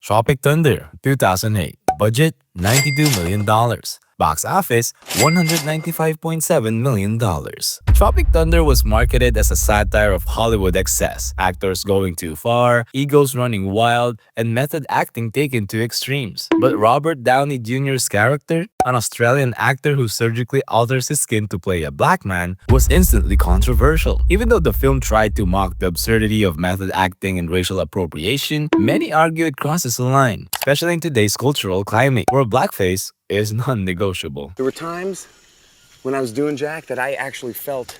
Tropic Thunder, 2008. Budget, $92 million. Box office, $195.7 million. Tropic Thunder was marketed as a satire of Hollywood excess, actors going too far, egos running wild, and method acting taken to extremes. But Robert Downey Jr.'s character, an Australian actor who surgically alters his skin to play a black man, was instantly controversial. Even though the film tried to mock the absurdity of method acting and racial appropriation, many argue it crosses a line, especially in today's cultural climate, where blackface is non-negotiable. There were times when I was doing Jack that I actually felt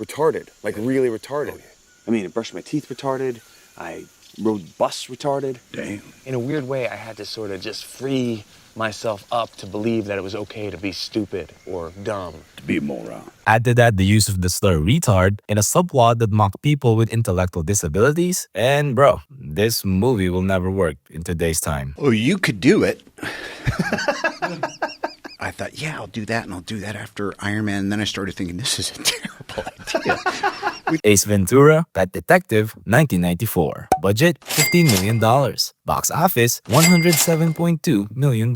retarded, like really retarded. I mean, I brushed my teeth retarded, I rode bus retarded. Damn. In a weird way, I had to sort of just free myself up to believe that it was okay to be stupid or dumb. To be a moron. Add to that the use of the slur retard in a subplot that mocked people with intellectual disabilities, and bro, this movie will never work in today's time. Oh, you could do it. I thought, yeah, I'll do that, and I'll do that after Iron Man. And then I started thinking, this is a terrible idea. Ace Ventura, Pet Detective, 1994. Budget, $15 million. Box office, $107.2 million.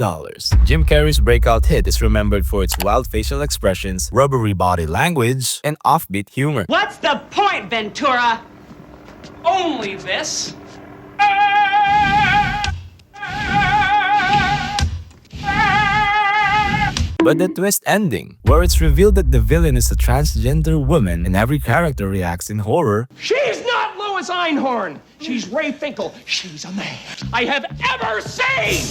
Jim Carrey's breakout hit is remembered for its wild facial expressions, rubbery body language, and offbeat humor. What's the point, Ventura? Only this. But the twist ending, where it's revealed that the villain is a transgender woman and every character reacts in horror, She's not Louis Einhorn. She's Ray Finkel. She's a man I have ever seen.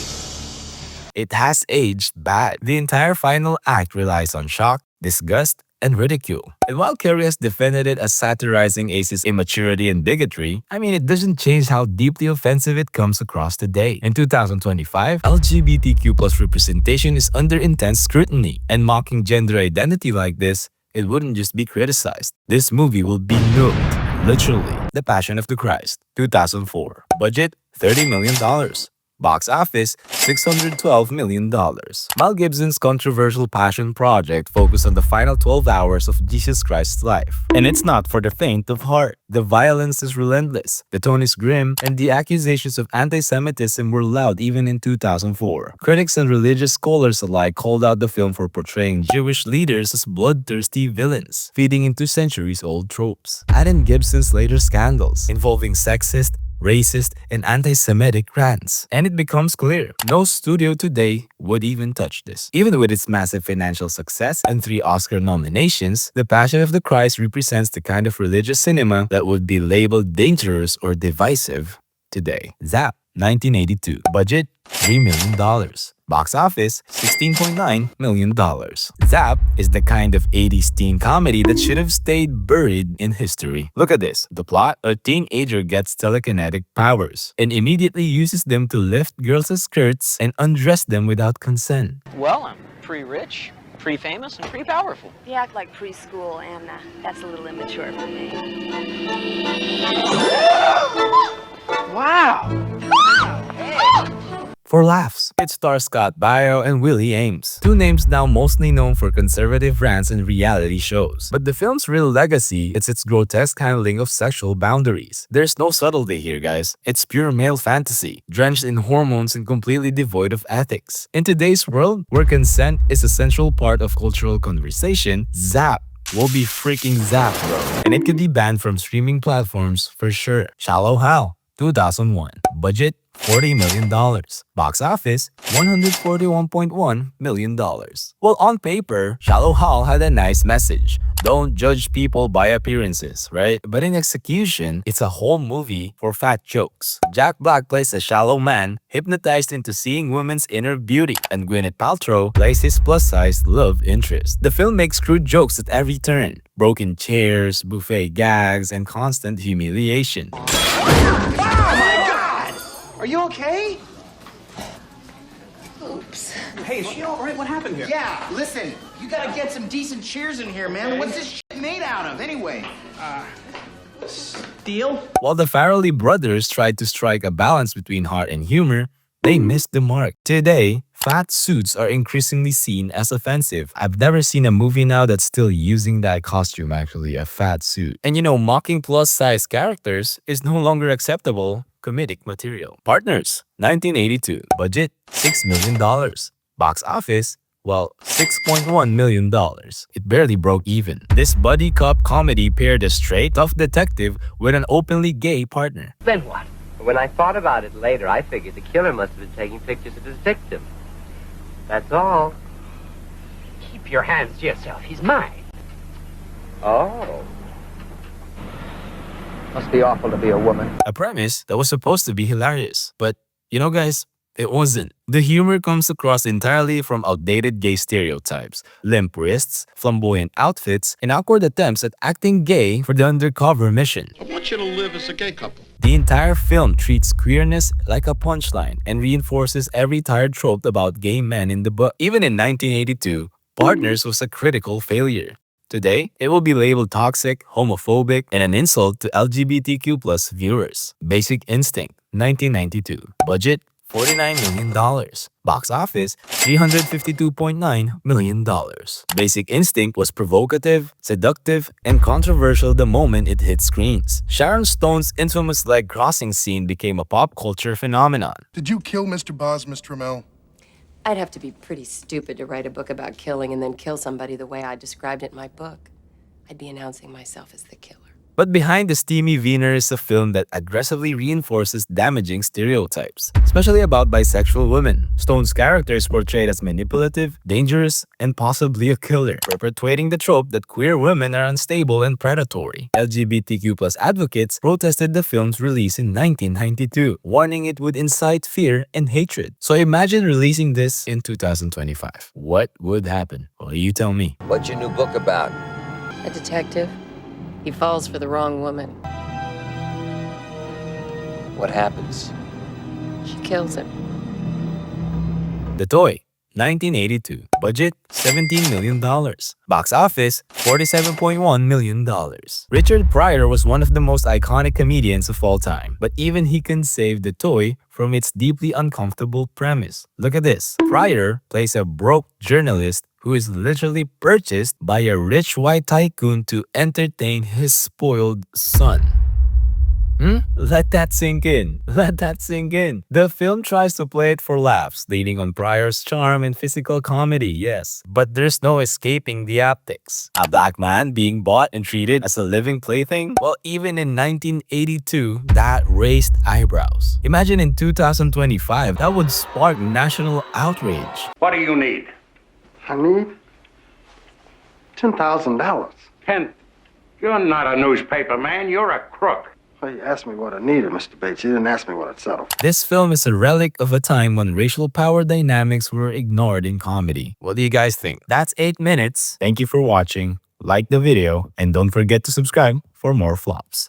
it has aged bad. The entire final act relies on shock, disgust, and ridicule. And while Carrey has defended it as satirizing Ace's immaturity and bigotry, I mean, it doesn't change how deeply offensive it comes across today. In 2025, LGBTQ plus representation is under intense scrutiny, and mocking gender identity like this, it wouldn't just be criticized. This movie will be nulled, literally. The Passion of the Christ, 2004. Budget, $30 million. Box office, $612 million. Mel Gibson's controversial passion project focused on the final 12 hours of Jesus Christ's life. And it's not for the faint of heart. The violence is relentless, the tone is grim, and the accusations of anti-Semitism were loud even in 2004. Critics and religious scholars alike called out the film for portraying Jewish leaders as bloodthirsty villains, feeding into centuries-old tropes. Add in Gibson's later scandals involving sexist, racist, and anti-Semitic rants. And it becomes clear, no studio today would even touch this. Even with its massive financial success and 3 Oscar nominations, The Passion of the Christ represents the kind of religious cinema that would be labeled dangerous or divisive today. Zap, 1982. Budget, $3 million. Box office, $16.9 million. Zap is the kind of 80s teen comedy that should have stayed buried in history. Look at this. The plot, a teenager gets telekinetic powers and immediately uses them to lift girls' skirts and undress them without consent. Well, I'm pretty rich, pretty famous, and pretty powerful. You act like preschool, and that's a little immature for me. For laughs, it stars Scott Baio and Willie Ames, 2 names now mostly known for conservative rants and reality shows. But the film's real legacy is its grotesque handling of sexual boundaries. There's no subtlety here, guys. It's pure male fantasy, drenched in hormones and completely devoid of ethics. In today's world, where consent is a central part of cultural conversation, Zap will be freaking Zap, bro. And it could be banned from streaming platforms for sure. Shallow Hal, 2001. Budget, $40 million. Box office, $141.1 million. Well, on paper, Shallow Hal had a nice message. Don't judge people by appearances, right? But in execution, it's a whole movie for fat jokes. Jack Black plays a shallow man hypnotized into seeing women's inner beauty, and Gwyneth Paltrow plays his plus-sized love interest. The film makes crude jokes at every turn. Broken chairs, buffet gags, and constant humiliation. Are you okay? Oops. Hey, is she all right? What happened here? Yeah, listen, you gotta get some decent chairs in here, man. What's this shit made out of, anyway? Steel? While the Farrelly brothers tried to strike a balance between heart and humor, they missed the mark. Today, fat suits are increasingly seen as offensive. I've never seen a movie now that's still using that costume, actually, a fat suit. And you know, mocking plus-size characters is no longer acceptable comedic material. Partners, 1982. Budget, $6 million. Box office, well, $6.1 million. It barely broke even. This buddy cop comedy paired a straight, tough detective with an openly gay partner. Then what? When I thought about it later, I figured the killer must have been taking pictures of his victim. That's all. Keep your hands to yourself. He's mine. Oh. Must be awful to be a woman. A premise that was supposed to be hilarious. But, you know guys, it wasn't. The humor comes across entirely from outdated gay stereotypes, limp wrists, flamboyant outfits, and awkward attempts at acting gay for the undercover mission. I want you to live as a gay couple. The entire film treats queerness like a punchline and reinforces every tired trope about gay men in the book. Even in 1982, Partners was a critical failure. Today, it will be labeled toxic, homophobic, and an insult to LGBTQ+ viewers. Basic Instinct, 1992. Budget, $49 million. Box office, $352.9 million. Basic Instinct was provocative, seductive, and controversial the moment it hit screens. Sharon Stone's infamous leg crossing scene became a pop culture phenomenon. Did you kill Mr. Boz, Mr. Ramel? I'd have to be pretty stupid to write a book about killing and then kill somebody the way I described it in my book. I'd be announcing myself as the killer. But behind the steamy Wiener is a film that aggressively reinforces damaging stereotypes, especially about bisexual women. Stone's character is portrayed as manipulative, dangerous, and possibly a killer, perpetuating the trope that queer women are unstable and predatory. LGBTQ+ advocates protested the film's release in 1992, warning it would incite fear and hatred. So imagine releasing this in 2025. What would happen? Well, you tell me. What's your new book about? A detective? He falls for the wrong woman. What happens? She kills him. The Toy, 1982. Budget, $17 million. Box office, $47.1 million. Richard Pryor was one of the most iconic comedians of all time, but even he can save The Toy from its deeply uncomfortable premise. Look at this. Pryor plays a broke journalist who is literally purchased by a rich white tycoon to entertain his spoiled son. Let that sink in. Let that sink in. The film tries to play it for laughs, leaning on Pryor's charm and physical comedy, yes. But there's no escaping the optics. A black man being bought and treated as a living plaything? Well, even in 1982, that raised eyebrows. Imagine in 2025, that would spark national outrage. What do you need? I need $10,000. Ken, you're not a newspaper man. You're a crook. Well, you asked me what I needed, Mr. Bates. You didn't ask me what I'd settle. This film is a relic of a time when racial power dynamics were ignored in comedy. What do you guys think? That's 8 minutes. Thank you for watching. Like the video and don't forget to subscribe for more flops.